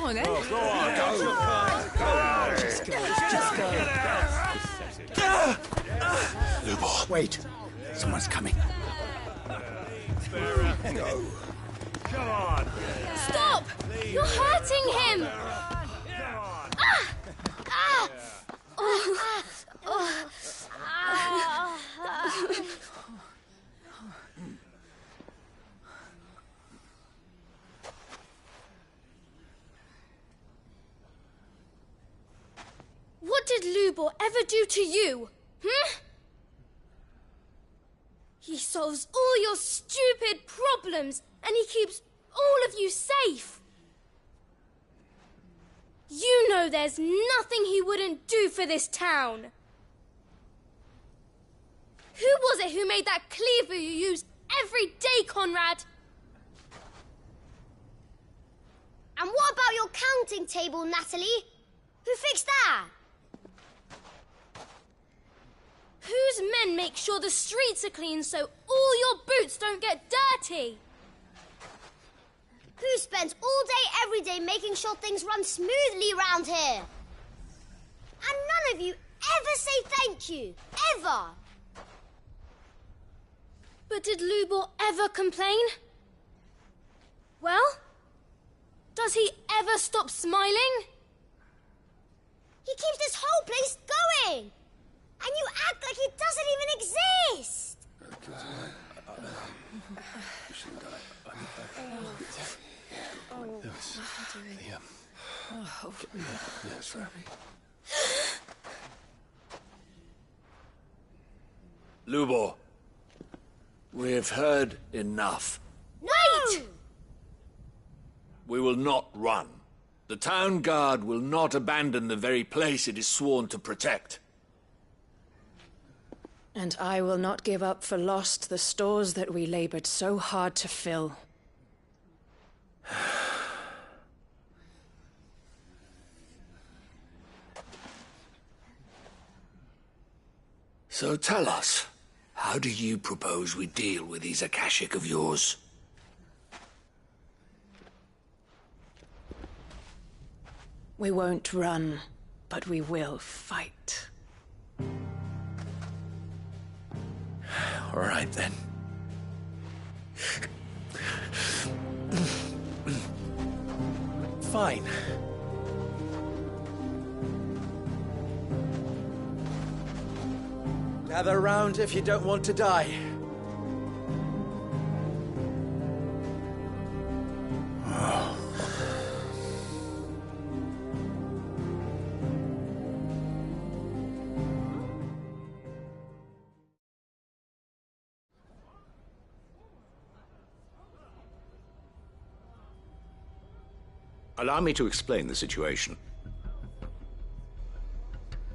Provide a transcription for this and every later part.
on then. Go on. Just go. Lubor, wait. Someone's coming. Go. Come on. Stop! You're hurting him! What did Lubor ever do to you? He solves all your stupid problems, and he keeps all of you safe. You know there's nothing he wouldn't do for this town. Who was it who made that cleaver you use every day, Conrad? And what about your counting table, Natalie? Who fixed that? Whose men make sure the streets are clean so all your boots don't get dirty? Who spends all day, every day making sure things run smoothly round here? And none of you ever say thank you. Ever. But did Lubor ever complain? Well, does he ever stop smiling? He keeps this whole place going. And you act like it doesn't even exist. Lubor, we've heard enough. Wait! We will not run. The town guard will not abandon the very place it is sworn to protect. And I will not give up for lost the stores that we labored so hard to fill. So tell us, how do you propose we deal with these Akashic of yours? We won't run, but we will fight. All right, then. Fine. Gather round if you don't want to die. Allow me to explain the situation.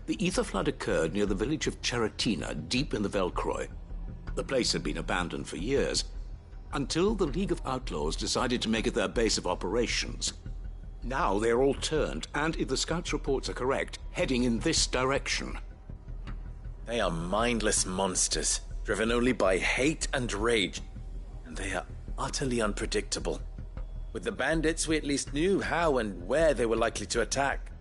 The ether flood occurred near the village of Cheratina, deep in the Velcroy. The place had been abandoned for years, until the League of Outlaws decided to make it their base of operations. Now they're all turned, and if the scouts' reports are correct, heading in this direction. They are mindless monsters, driven only by hate and rage, and they are utterly unpredictable. With the bandits, we at least knew how and where they were likely to attack.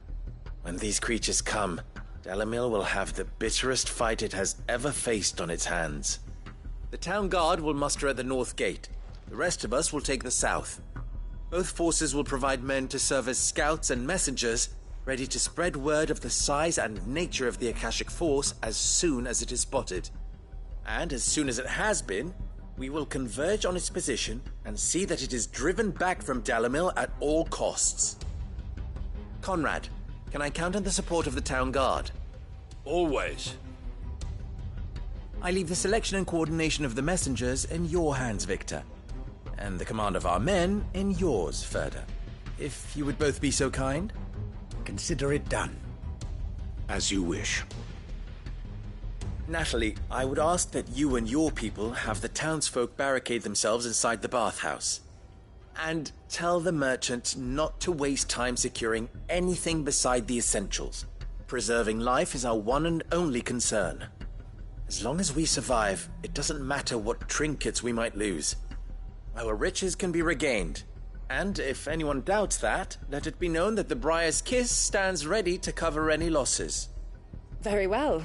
When these creatures come, Dalimil will have the bitterest fight it has ever faced on its hands. The town guard will muster at the north gate. The rest of us will take the south. Both forces will provide men to serve as scouts and messengers, ready to spread word of the size and nature of the Akashic force as soon as it is spotted. And as soon as it has been, we will converge on its position and see that it is driven back from Dalimil at all costs. Conrad, can I count on the support of the town guard? Always. I leave the selection and coordination of the messengers in your hands, Victor. And the command of our men in yours, Ferda. If you would both be so kind. Consider it done. As you wish. Natalie, I would ask that you and your people have the townsfolk barricade themselves inside the bathhouse. And tell the merchant not to waste time securing anything beside the essentials. Preserving life is our one and only concern. As long as we survive, it doesn't matter what trinkets we might lose. Our riches can be regained, And if anyone doubts that, let it be known that the Briar's Kiss stands ready to cover any losses. Very well.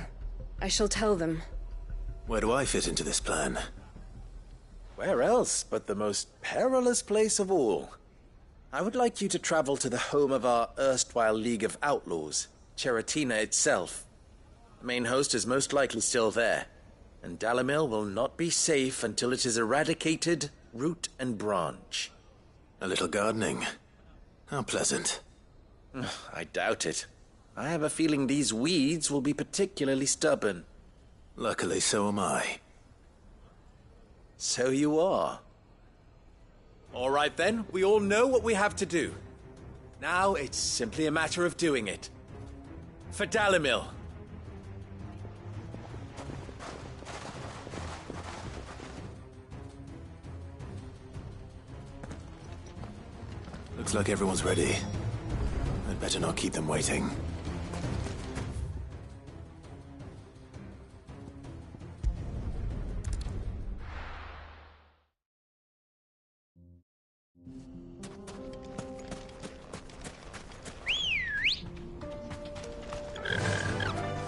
I shall tell them. Where do I fit into this plan? Where else but the most perilous place of all? I would like you to travel to the home of our erstwhile League of Outlaws, Cheratina itself. The main host is most likely still there, and Dalimil will not be safe until it is eradicated, root and branch. A little gardening. How pleasant. I doubt it. I have a feeling these weeds will be particularly stubborn. Luckily, so am I. So you are. All right then, we all know what we have to do. Now it's simply a matter of doing it. For Dalimil. Looks like everyone's ready. I'd better not keep them waiting.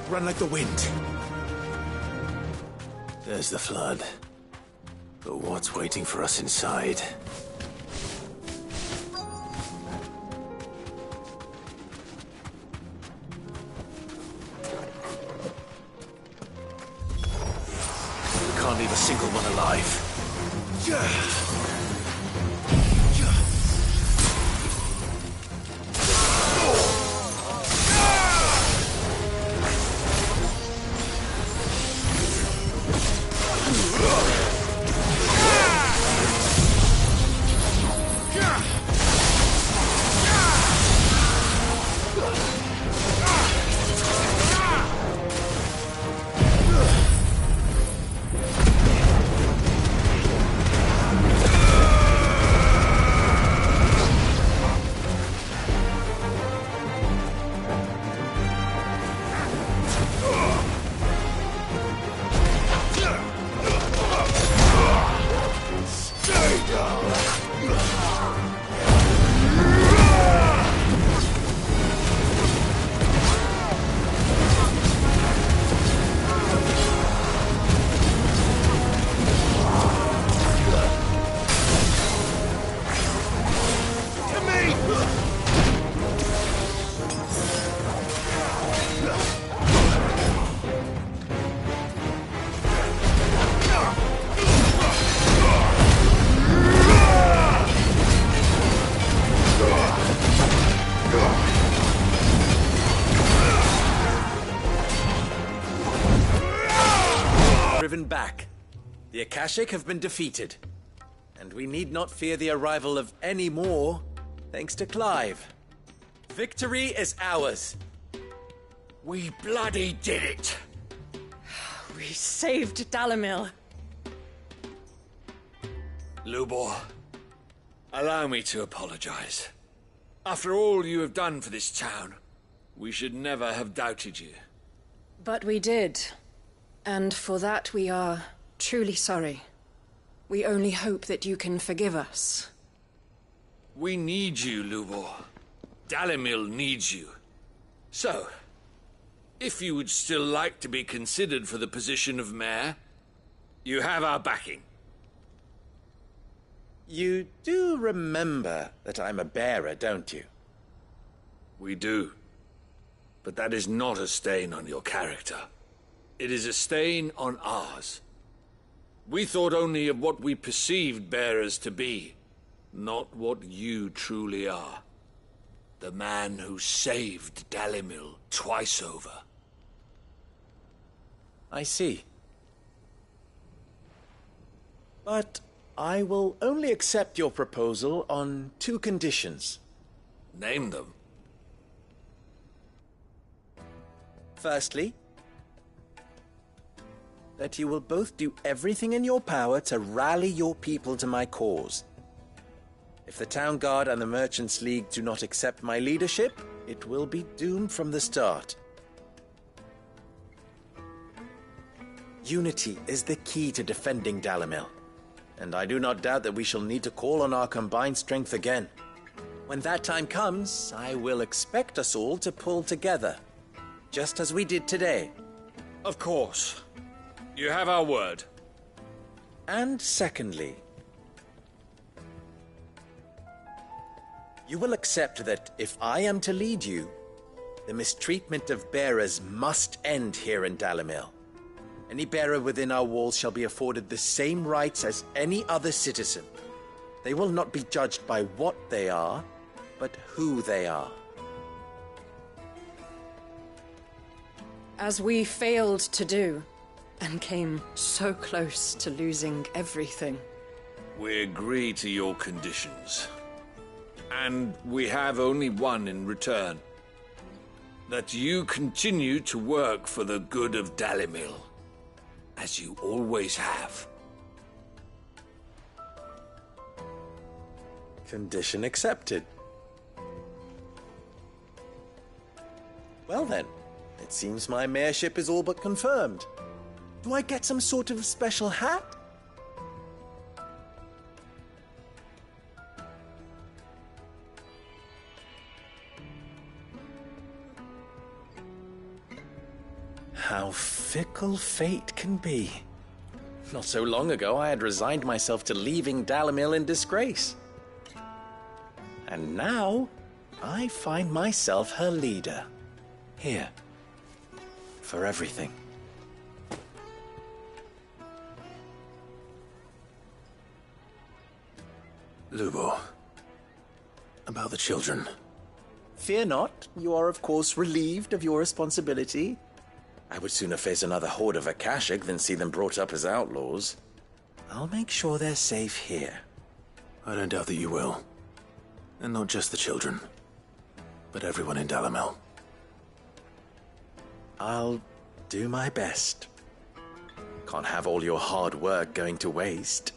Run like the wind. There's the flood. But what's waiting for us inside? Can't leave a single one alive. Driven back. The Akashic have been defeated. And we need not fear the arrival of any more, thanks to Clive. Victory is ours. We bloody did it! We saved Dalimil. Lubor, allow me to apologize. After all you have done for this town, we should never have doubted you. But we did. And for that we are truly sorry. We only hope that you can forgive us. We need you, Lubor. Dalimil needs you. So, if you would still like to be considered for the position of mayor, you have our backing. You do remember that I'm a bearer, don't you? We do. But that is not a stain on your character. It is a stain on ours. We thought only of what we perceived bearers to be, not what you truly are. The man who saved Dalimil twice over. I see. But I will only accept your proposal on 2 conditions. Name them. Firstly, that you will both do everything in your power to rally your people to my cause. If the Town Guard and the Merchants League do not accept my leadership, it will be doomed from the start. Unity is the key to defending Dalimil. and I do not doubt that we shall need to call on our combined strength again. When that time comes, I will expect us all to pull together, just as we did today. Of course. You have our word. And secondly, you will accept that if I am to lead you, the mistreatment of bearers must end here in Dalimil. Any bearer within our walls shall be afforded the same rights as any other citizen. They will not be judged by what they are, but who they are. As we failed to do, and came so close to losing everything. We agree to your conditions. And we have only one in return. That you continue to work for the good of Dalimil, as you always have. Condition accepted. Well then, it seems my mayorship is all but confirmed. Do I get some sort of special hat? How fickle fate can be. Not so long ago, I had resigned myself to leaving Dalimil in disgrace. And now, I find myself her leader. Here. For everything. Lubo. About the children. Fear not, you are of course relieved of your responsibility. I would sooner face another horde of Akashic than see them brought up as outlaws. I'll make sure they're safe here. I don't doubt that you will. And not just the children, but everyone in Dalimil. I'll do my best. Can't have all your hard work going to waste.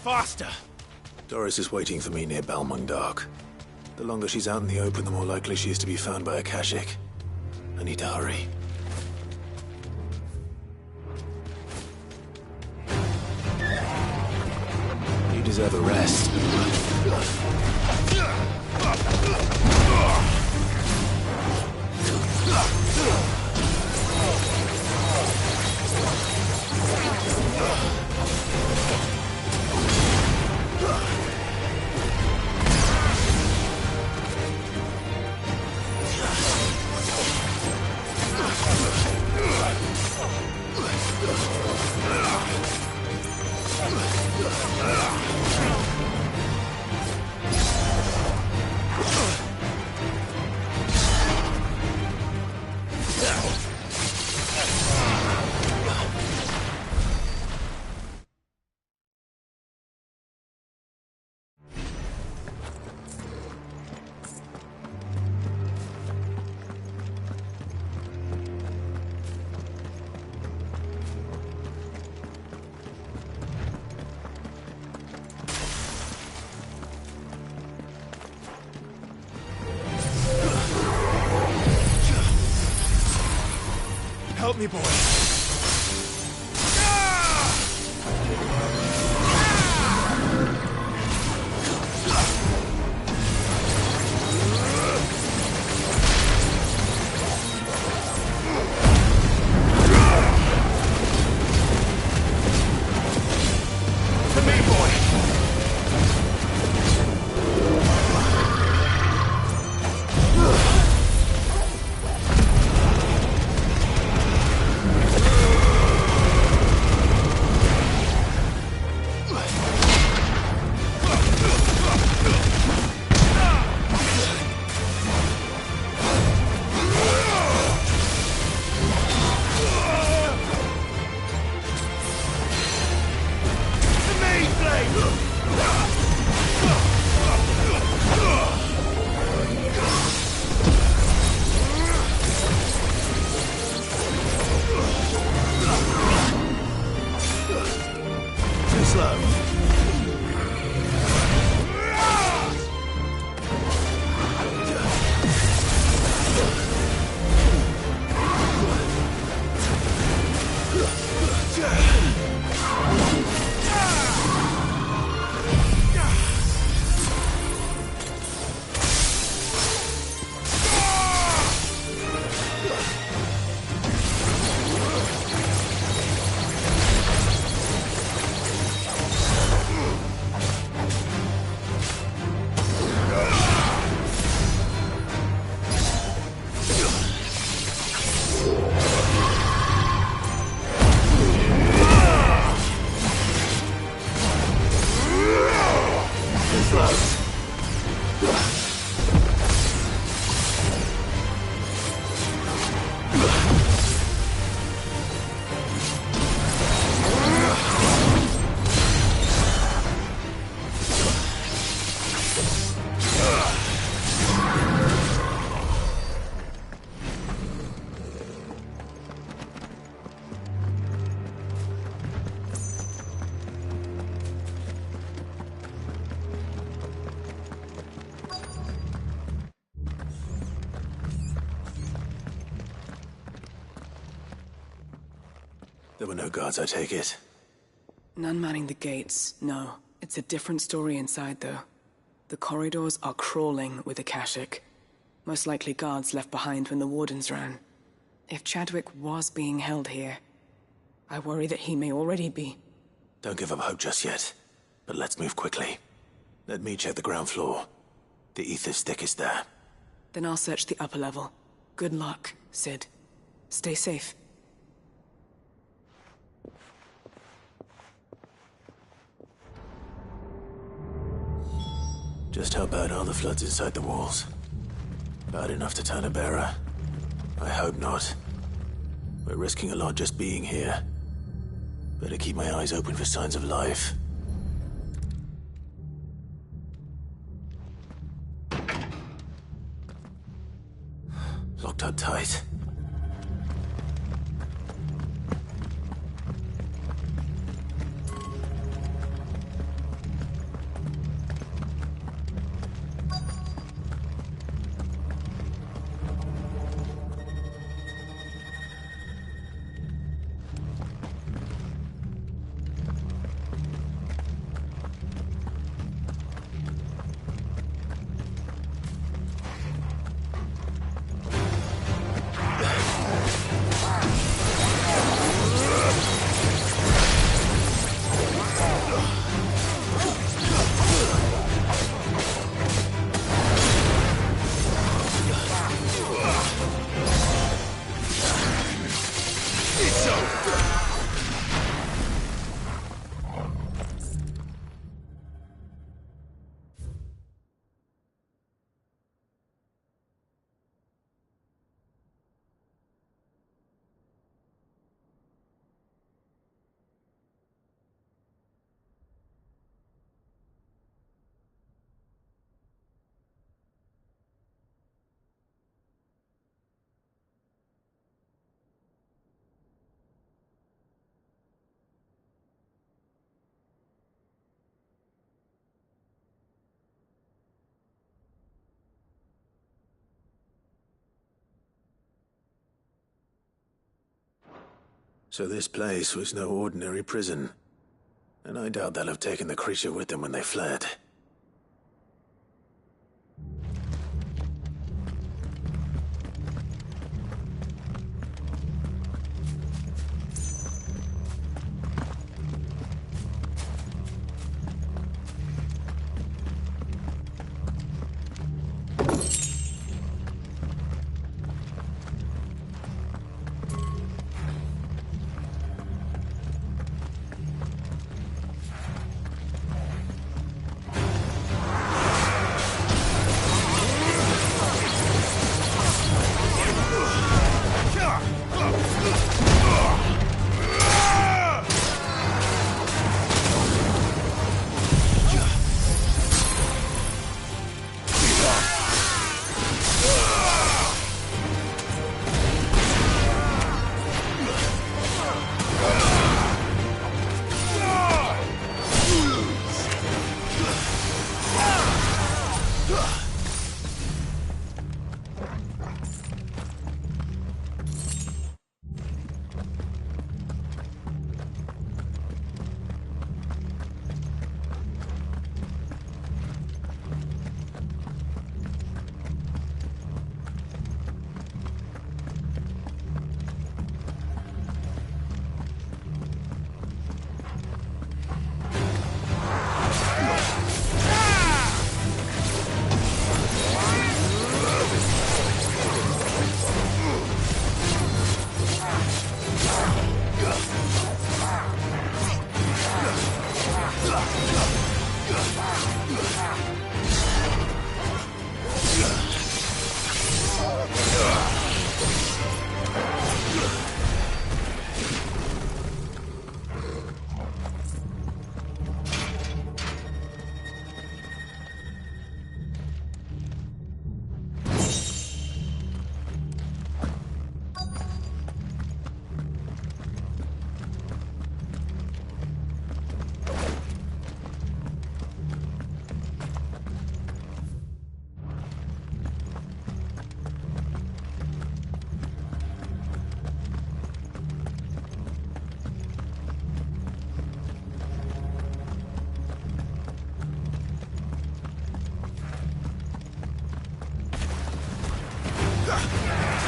Faster! Doris is waiting for me near Balmung Dark. The longer she's out in the open, the more likely she is to be found by Akashic. I need to hurry. You deserve a rest. Help me, boy. To me, boy. Too slow. There were no guards, I take it. None manning the gates, no. It's a different story inside, though. The corridors are crawling with Akashic. Most likely guards left behind when the Wardens ran. If Chadwick was being held here, I worry that he may already be. Don't give up hope just yet. But let's move quickly. Let me check the ground floor. The ether stick is there. Then I'll search the upper level. Good luck, Sid. Stay safe. Just how bad are the floods inside the walls? Bad enough to turn a bearer? I hope not. We're risking a lot just being here. Better keep my eyes open for signs of life. Locked up tight. So this place was no ordinary prison. And I doubt they'll have taken the creature with them when they fled.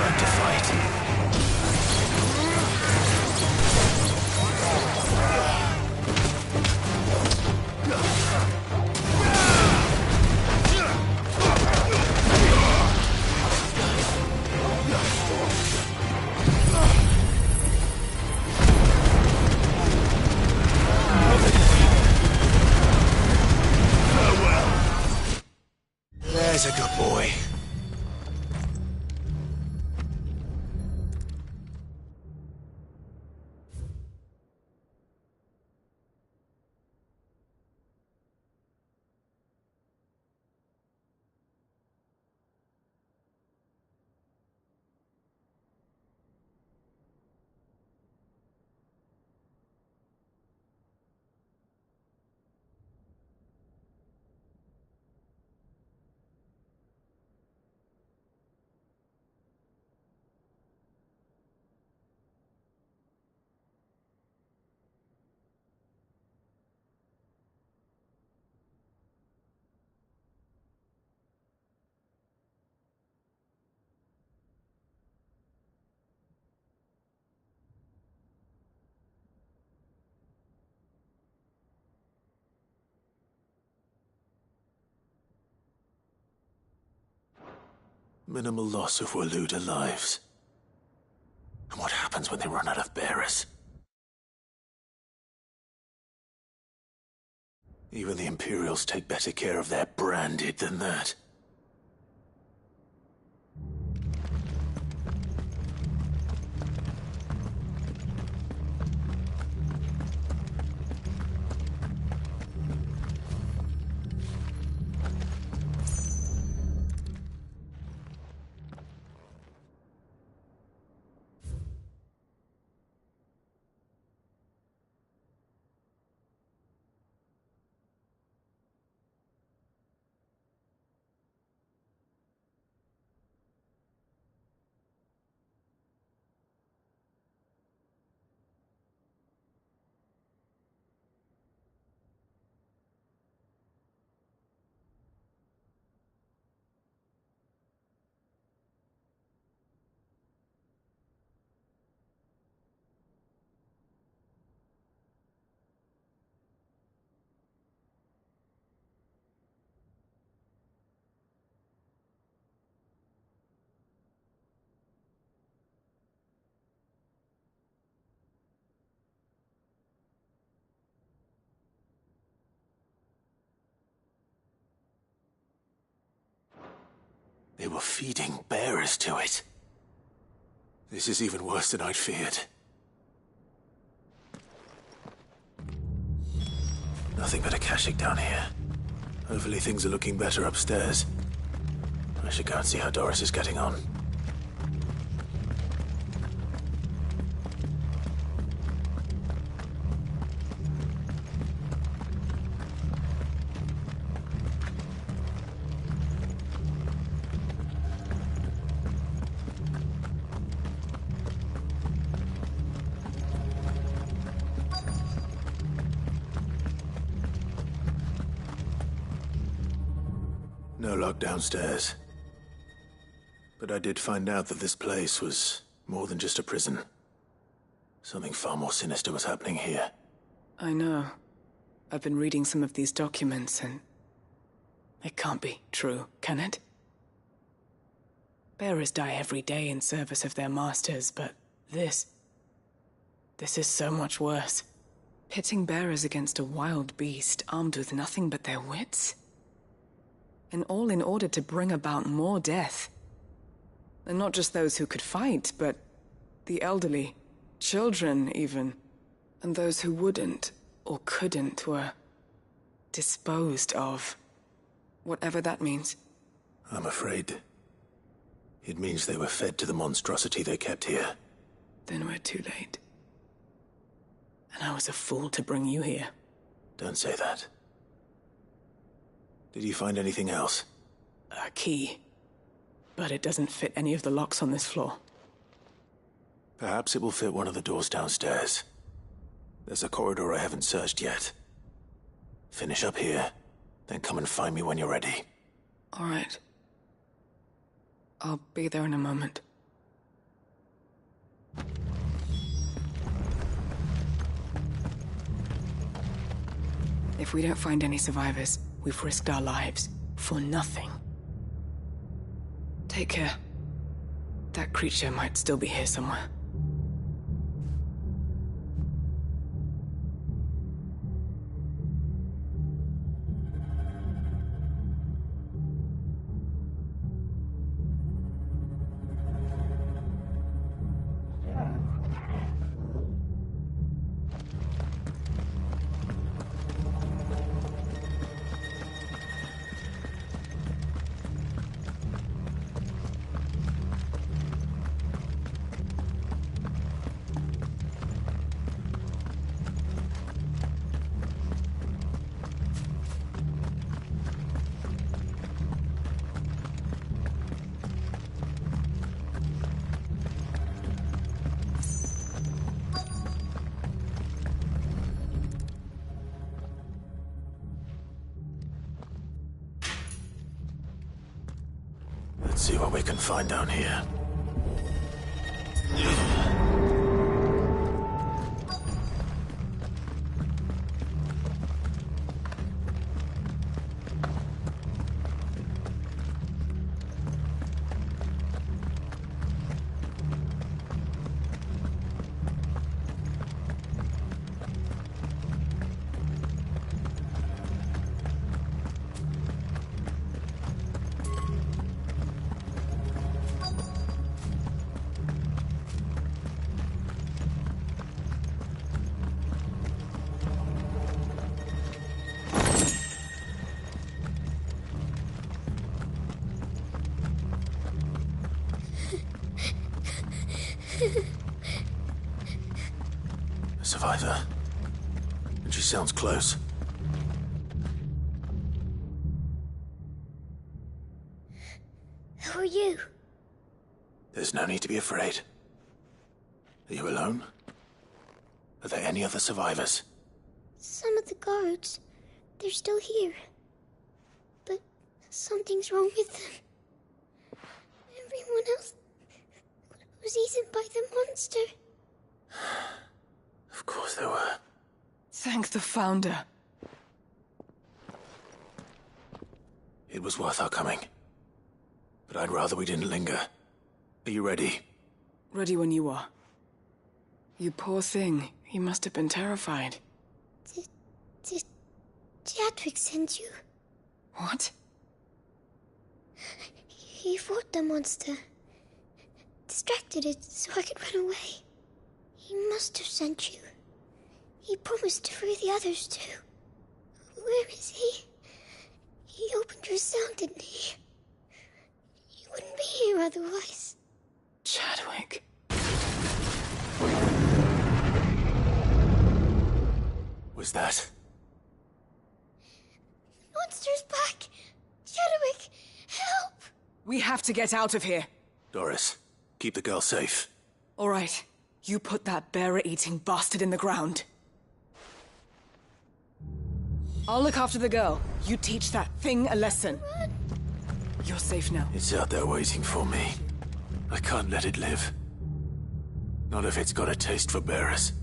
Time to fight. There's a good boy. Minimal loss of Waloda lives. And what happens when they run out of bearers? Even the Imperials take better care of their branded than that. They were feeding bearers to it. This is even worse than I'd feared. Nothing but a Kashyyyk down here. Hopefully things are looking better upstairs. I should go and see how Doris is getting on. No lock downstairs. But I did find out that this place was more than just a prison. Something far more sinister was happening here. I know. I've been reading some of these documents and... it can't be true, can it? Bearers die every day in service of their masters, but this is so much worse. Pitting bearers against a wild beast armed with nothing but their wits? And all in order to bring about more death. And not just those who could fight, but the elderly, children even. And those who wouldn't or couldn't were disposed of. Whatever that means. I'm afraid it means they were fed to the monstrosity they kept here. Then we're too late. And I was a fool to bring you here. Don't say that. Did you find anything else? A key. But it doesn't fit any of the locks on this floor. Perhaps it will fit one of the doors downstairs. There's a corridor I haven't searched yet. Finish up here, then come and find me when you're ready. All right. I'll be there in a moment. If we don't find any survivors, we've risked our lives for nothing. Take care. That creature might still be here somewhere. Let's see what we can find down here. A survivor. And she sounds close. Who are you? There's no need to be afraid. Are you alone? Are there any other survivors? Some of the guards. They're still here. But something's wrong with them. Everyone else was eaten by the monster. Of course there were. Thank the Founder. It was worth our coming. But I'd rather we didn't linger. Are you ready? Ready when you are. You poor thing. You must have been terrified. Did Jadwick send you? What? He fought the monster. Distracted it so I could run away. He must have sent you. He promised to free the others too. Where is he? He opened your cell, didn't he? You wouldn't be here otherwise. Chadwick. Was that? Monster's back! Chadwick, help! We have to get out of here. Doris, keep the girl safe. All right. You put that bearer-eating bastard in the ground. I'll look after the girl. You teach that thing a lesson. You're safe now. It's out there waiting for me. I can't let it live. Not if it's got a taste for bearers.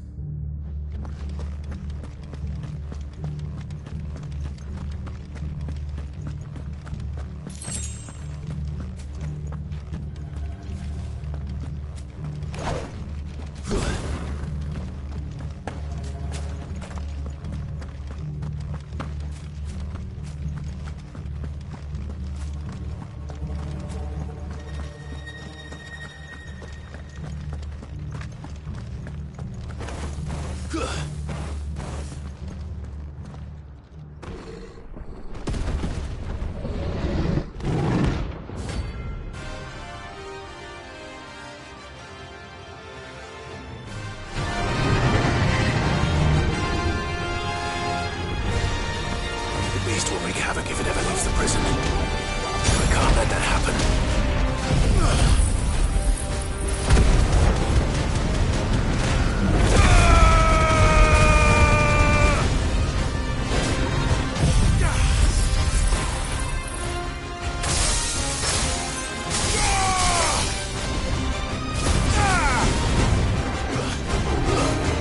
Will wreak havoc if it ever leaves the prison. I can't let that happen.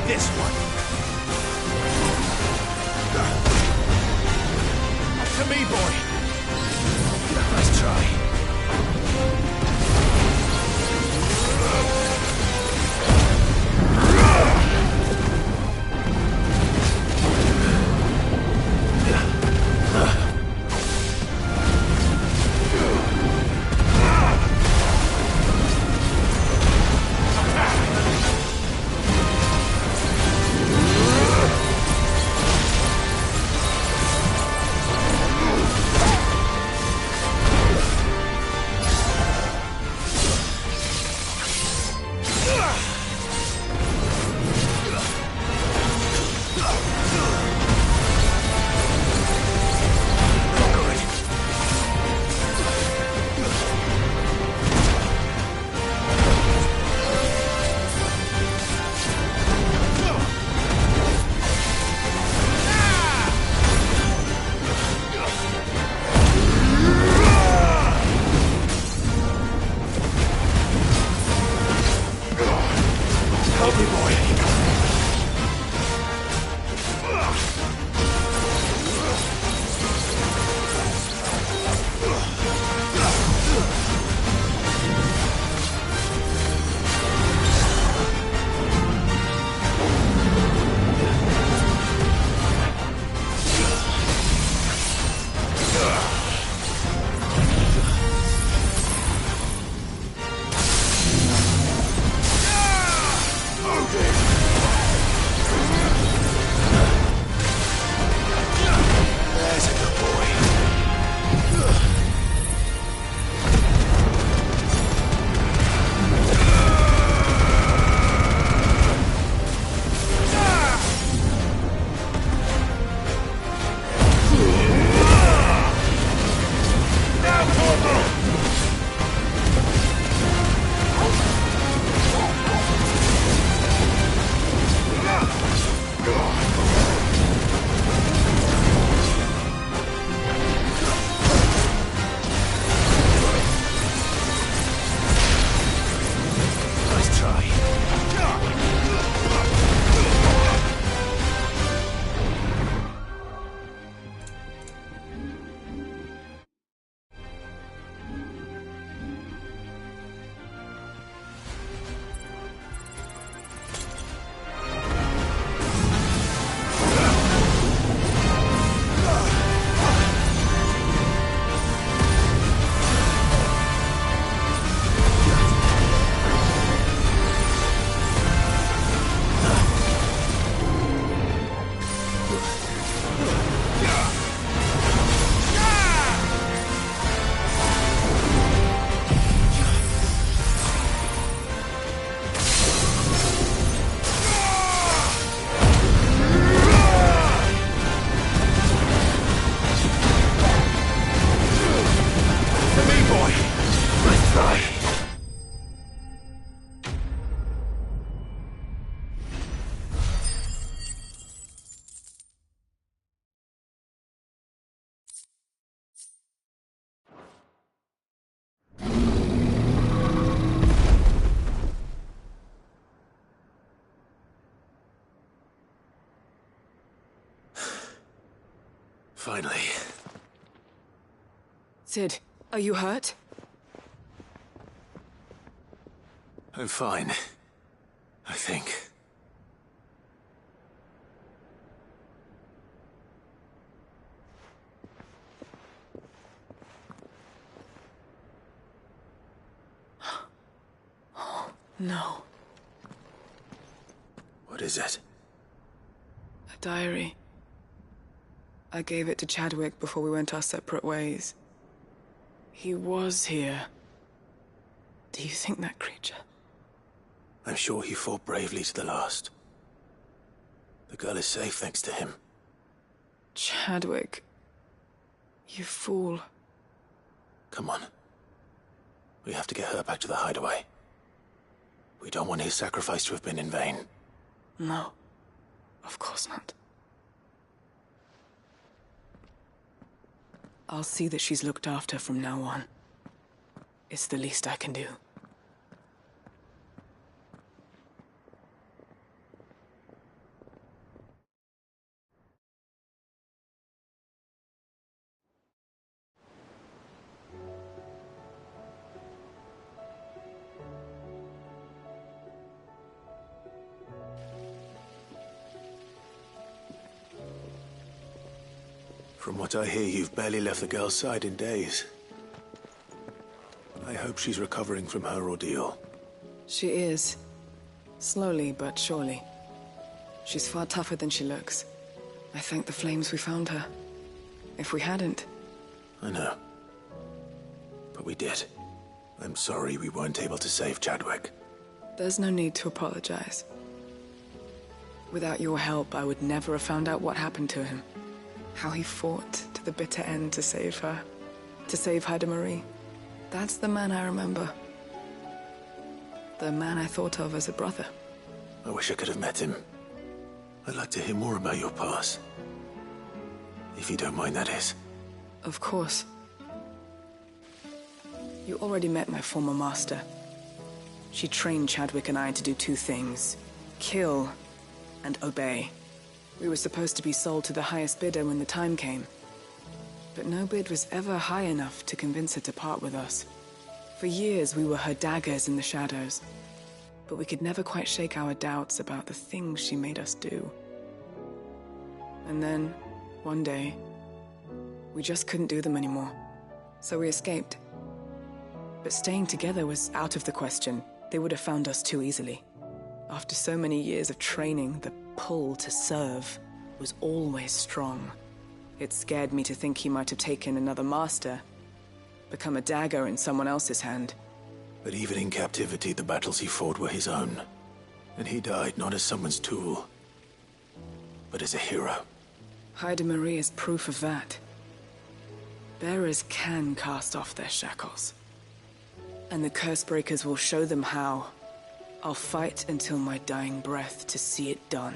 This one. To me, boy. Nice try. Finally. Sid, are you hurt? I'm fine. I think. No. What is it? A diary. I gave it to Chadwick before we went our separate ways. He was here. Do you think that creature? I'm sure he fought bravely to the last. The girl is safe thanks to him. Chadwick. You fool. Come on. We have to get her back to the hideaway. We don't want his sacrifice to have been in vain. No. Of course not. I'll see that she's looked after from now on. It's the least I can do. From what I hear, you've barely left the girl's side in days. I hope she's recovering from her ordeal. She is. Slowly but surely. She's far tougher than she looks. I thank the flames we found her. If we hadn't... I know. But we did. I'm sorry we weren't able to save Chadwick. There's no need to apologize. Without your help, I would never have found out what happened to him. How he fought to the bitter end to save her. To save Hyde Marie. That's the man I remember. The man I thought of as a brother. I wish I could have met him. I'd like to hear more about your past. If you don't mind, that is. Of course. You already met my former master. She trained Chadwick and I to do two things. Kill and obey. We were supposed to be sold to the highest bidder when the time came. But no bid was ever high enough to convince her to part with us. For years, we were her daggers in the shadows. But we could never quite shake our doubts about the things she made us do. And then, one day, we just couldn't do them anymore. So we escaped. But staying together was out of the question. They would have found us too easily. After so many years of training, the pull to serve was always strong. It scared me to think he might have taken another master, become a dagger in someone else's hand. But even in captivity, the battles he fought were his own. And he died not as someone's tool, but as a hero. Hyde Marie is proof of that. Bearers can cast off their shackles. And the Cursebreakers will show them how. I'll fight until my dying breath to see it done.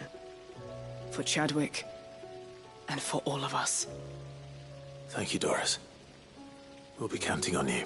For Chadwick, and for all of us. Thank you, Doris. We'll be counting on you.